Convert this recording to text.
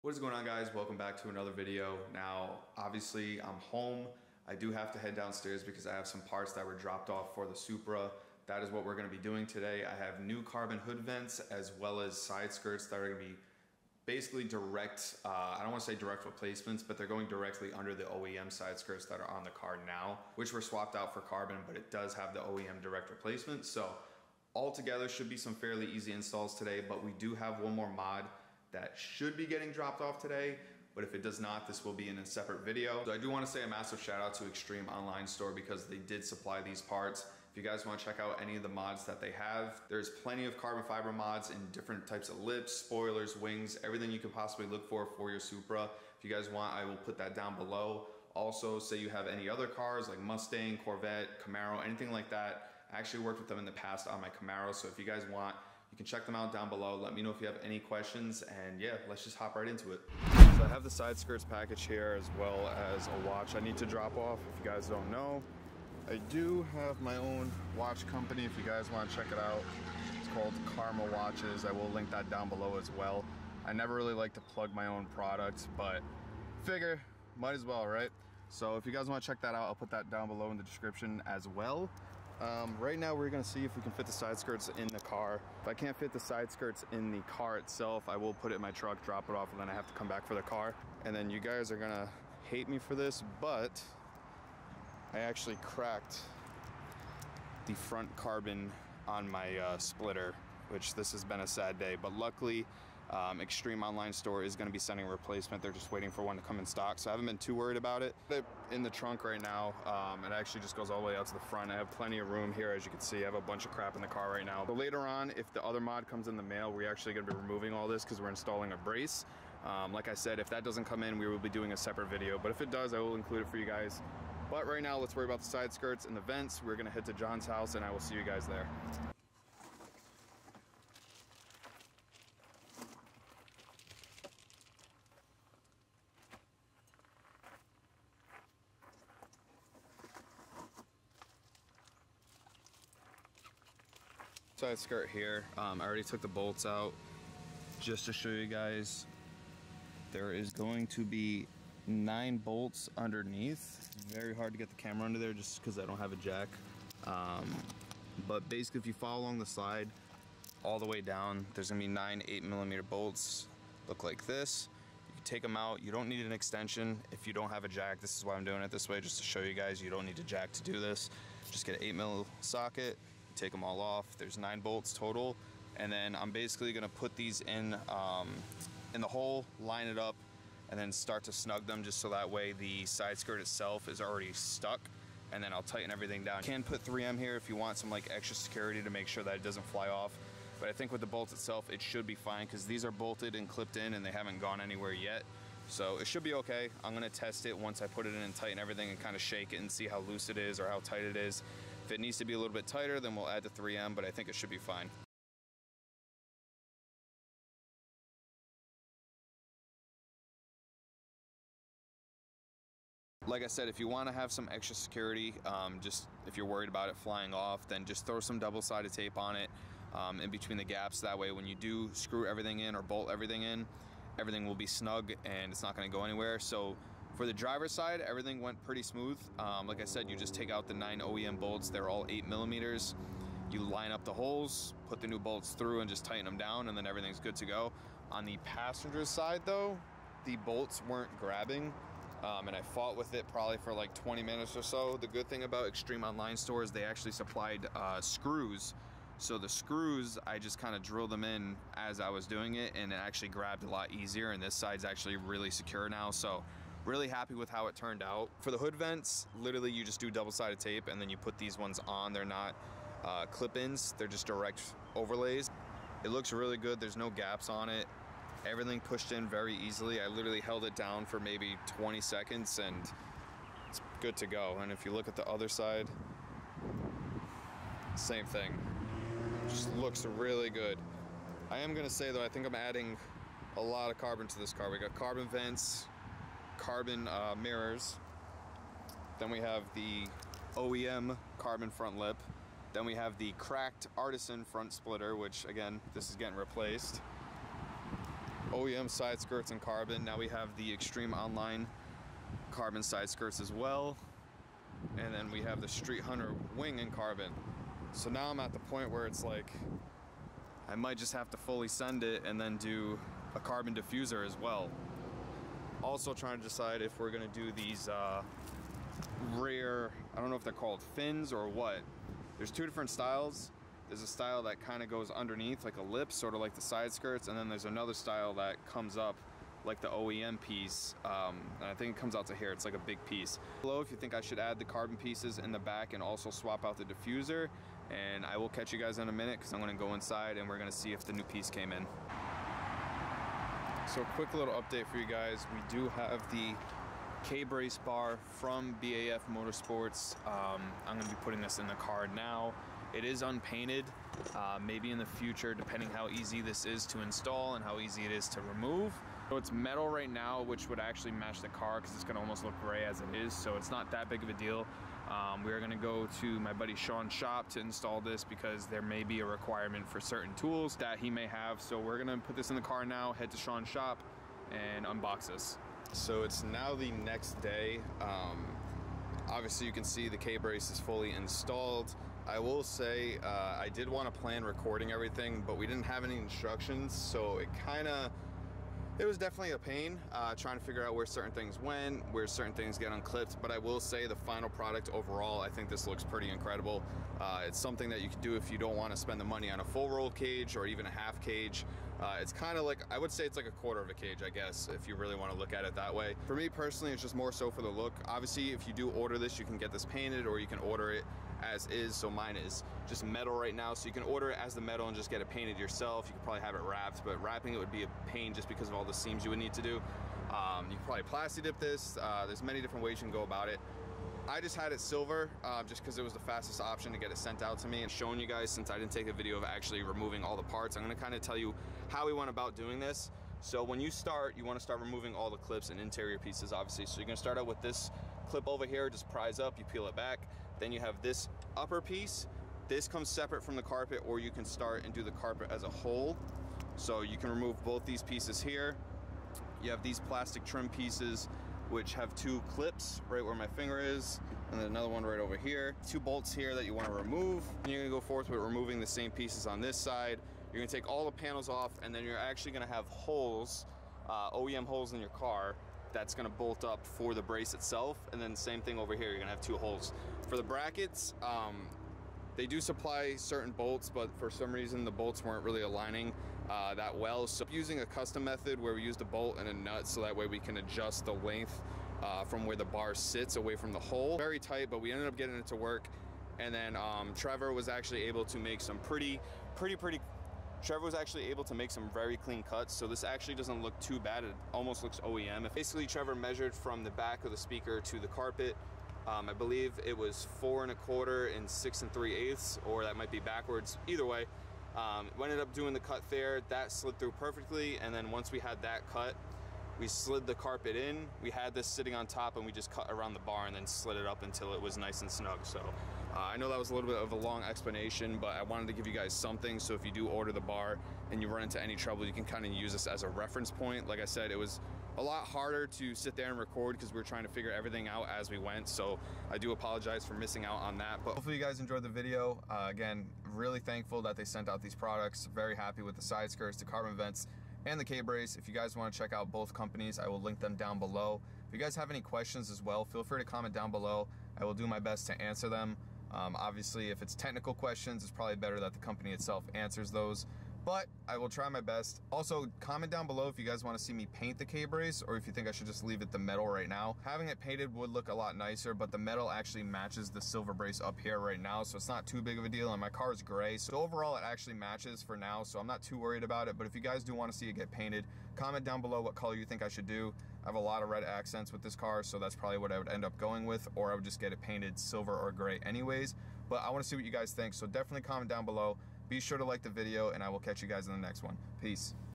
What is going on, guys? Welcome back to another video. Now, obviously I'm home. I do have to head downstairs because I have some parts that were dropped off for the Supra. That is what we're going to be doing today. I have new carbon hood vents as well as side skirts that are going to be basically direct, I don't want to say direct replacements, but they're going directly under the OEM side skirts that are on the car now, which were swapped out for carbon, but it does have the OEM direct replacement. So altogether should be some fairly easy installs today, but we do have one more mod that should be getting dropped off today, but if it does not, this will be in a separate video. So I do want to say a massive shout out to Extreme Online Store because they did supply these parts. If you guys want to check out any of the mods that they have, there's plenty of carbon fiber mods in different types of lips, spoilers, wings, everything you could possibly look for your Supra. If you guys want, I will put that down below. Also, say you have any other cars like Mustang, Corvette, Camaro, anything like that. I actually worked with them in the past on my Camaro, so if you guys want, you can check them out down below. Let me know if you have any questions, and yeah, let's just hop right into it. So I have the side skirts package here as well as a watch I need to drop off. If you guys don't know, I do have my own watch company. If you guys want to check it out, it's called KRMA Watches. I will link that down below as well. I never really like to plug my own products, but figure, might as well, right? So if you guys want to check that out, I'll put that down below in the description as well. Right now we're gonna see if we can fit the side skirts in the car. If I can't fit the side skirts in the car itself, I will put it in my truck, drop it off, and then I have to come back for the car. And then you guys are gonna hate me for this, but I actually cracked the front carbon on my splitter, which this has been a sad day, but luckily Extreme Online Store is going to be sending a replacement. They're just waiting for one to come in stock, so I haven't been too worried about it. They're in the trunk right now. It actually just goes all the way out to the front. I have plenty of room here. As you can see, I have a bunch of crap in the car right now. But later on, if the other mod comes in the mail, we're actually going to be removing all this because we're installing a brace. Like I said, if that doesn't come in, we will be doing a separate video, but if it does, I will include it for you guys. But right now, let's worry about the side skirts and the vents. We're going to head to John's house, and I will see you guys there. Side skirt here. I already took the bolts out just to show you guys. There is going to be 9 bolts underneath. Very hard to get the camera under there just because I don't have a jack. But basically, if you follow along the slide all the way down, there's gonna be 9 8mm bolts. Look like this. You can take them out. You don't need an extension if you don't have a jack. This is why I'm doing it this way, just to show you guys you don't need a jack to do this. Just get an 8mm socket. Take them all off. There's 9 bolts total, and then I'm basically gonna put these in the hole, line it up, and then start to snug them just so that way the side skirt itself is already stuck, and then I'll tighten everything down. You can put 3M here if you want some like extra security to make sure that it doesn't fly off, but I think with the bolts itself it should be fine because these are bolted and clipped in and they haven't gone anywhere yet, so it should be okay. I'm gonna test it once I put it in and tighten everything and kind of shake it and see how loose it is or how tight it is. If it needs to be a little bit tighter, then we'll add the 3M, but I think it should be fine. Like I said, if you want to have some extra security, just if you're worried about it flying off, then just throw some double-sided tape on it in between the gaps. That way when you do screw everything in or bolt everything in, everything will be snug and it's not going to go anywhere. So for the driver's side, everything went pretty smooth. Like I said, you just take out the 9 OEM bolts. They're all 8mm. You line up the holes, put the new bolts through, and just tighten them down, and then everything's good to go. On the passenger side, though, the bolts weren't grabbing, and I fought with it probably for like 20 minutes or so. The good thing about Extreme Online Store is they actually supplied screws. So the screws, I just kind of drilled them in as I was doing it, and it actually grabbed a lot easier, and this side's actually really secure now. So really happy with how it turned out. For the hood vents, literally you just do double-sided tape and then you put these ones on. They're not clip-ins, they're just direct overlays. It looks really good. There's no gaps on it. Everything pushed in very easily. I literally held it down for maybe 20 seconds and it's good to go. And if you look at the other side, same thing. Just looks really good. I am gonna say though, I think I'm adding a lot of carbon to this car. We got carbon vents, carbon mirrors, then we have the OEM carbon front lip, then we have the cracked artisan front splitter, which again, this is getting replaced. OEM side skirts in carbon. Now we have the Extreme Online carbon side skirts as well. And then we have the Street Hunter wing in carbon. So now I'm at the point where it's like, I might just have to fully send it and then do a carbon diffuser as well. Also trying to decide if we're gonna do these rear, I don't know if they're called fins or what. There's two different styles. There's a style that kind of goes underneath like a lip, sort of like the side skirts, and then there's another style that comes up like the OEM piece, and I think it comes out to here. It's like a big piece. Below if you think I should add the carbon pieces in the back and also swap out the diffuser, and I will catch you guys in a minute because I'm going to go inside and we're going to see if the new piece came in. So quick little update for you guys. We do have the K-brace bar from BAF Motorsports. I'm going to be putting this in the car now. It is unpainted. Maybe in the future, depending how easy this is to install and how easy it is to remove. So it's metal right now, which would actually match the car because it's going to almost look gray as it is, so it's not that big of a deal. We are going to go to my buddy Sean's shop to install this because there may be a requirement for certain tools that he may have. So we're going to put this in the car now, head to Sean's shop, and unbox this. So it's now the next day. Obviously you can see the K-brace is fully installed. I will say I did want to plan recording everything, but we didn't have any instructions, so it was definitely a pain trying to figure out where certain things went, where certain things get unclipped. But I will say the final product overall, I think this looks pretty incredible. It's something that you can do if you don't want to spend the money on a full roll cage or even a half cage. It's kind of like, I would say it's like a quarter of a cage, I guess, if you really want to look at it that way. For me personally, it's just more so for the look. Obviously, if you do order this, you can get this painted or you can order it as is. So mine is just metal right now, so you can order it as the metal and just get it painted yourself. You could probably have it wrapped, but wrapping it would be a pain just because of all the seams you would need to do. You can probably plasti dip this. There's many different ways you can go about it. I just had it silver just because it was the fastest option to get it sent out to me. And showing you guys, since I didn't take a video of actually removing all the parts, I'm going to kind of tell you how we went about doing this. So when you start, you want to start removing all the clips and interior pieces, obviously. So you're going to start out with this clip over here, just prise up, you peel it back. Then you have this upper piece. This comes separate from the carpet, or you can start and do the carpet as a whole. So you can remove both these pieces here. You have these plastic trim pieces, which have two clips right where my finger is, and then another one right over here. Two bolts here that you want to remove. And you're gonna go forth with removing the same pieces on this side. You're gonna take all the panels off, and then you're actually gonna have holes, OEM holes in your car that's gonna bolt up for the brace itself. And then same thing over here, you're gonna have two holes. For the brackets, they do supply certain bolts, but for some reason the bolts weren't really aligning that well. So using a custom method where we used a bolt and a nut, so that way we can adjust the length from where the bar sits away from the hole. Very tight, but we ended up getting it to work. And then Trevor was actually able to make some Trevor was actually able to make some very clean cuts, so this actually doesn't look too bad. It almost looks OEM. Basically, Trevor measured from the back of the speaker to the carpet. I believe it was 4 1/4 and 6 3/8, or that might be backwards. Either way, we ended up doing the cut there. That slid through perfectly, and then once we had that cut, we slid the carpet in. We had this sitting on top, and we just cut around the bar and then slid it up until it was nice and snug. So I know that was a little bit of a long explanation, but I wanted to give you guys something, so if you do order the bar and you run into any trouble, you can kind of use this as a reference point. Like I said, it was a lot harder to sit there and record because we were trying to figure everything out as we went, so I do apologize for missing out on that. But hopefully you guys enjoyed the video. Again, really thankful that they sent out these products. Very happy with the side skirts, the carbon vents, and the K-brace. If you guys want to check out both companies, I will link them down below. If you guys have any questions as well, feel free to comment down below. I will do my best to answer them. Obviously, if it's technical questions, it's probably better that the company itself answers those, but I will try my best. Also, comment down below if you guys want to see me paint the K-brace, or if you think I should just leave it the metal right now. Having it painted would look a lot nicer, but the metal actually matches the silver brace up here right now, so it's not too big of a deal, and my car is gray, so overall it actually matches for now, so I'm not too worried about it. But if you guys do want to see it get painted, comment down below what color you think I should do. I have a lot of red accents with this car, so that's probably what I would end up going with, or I would just get it painted silver or gray anyways. But I want to see what you guys think, so definitely comment down below. Be sure to like the video, and I will catch you guys in the next one. Peace.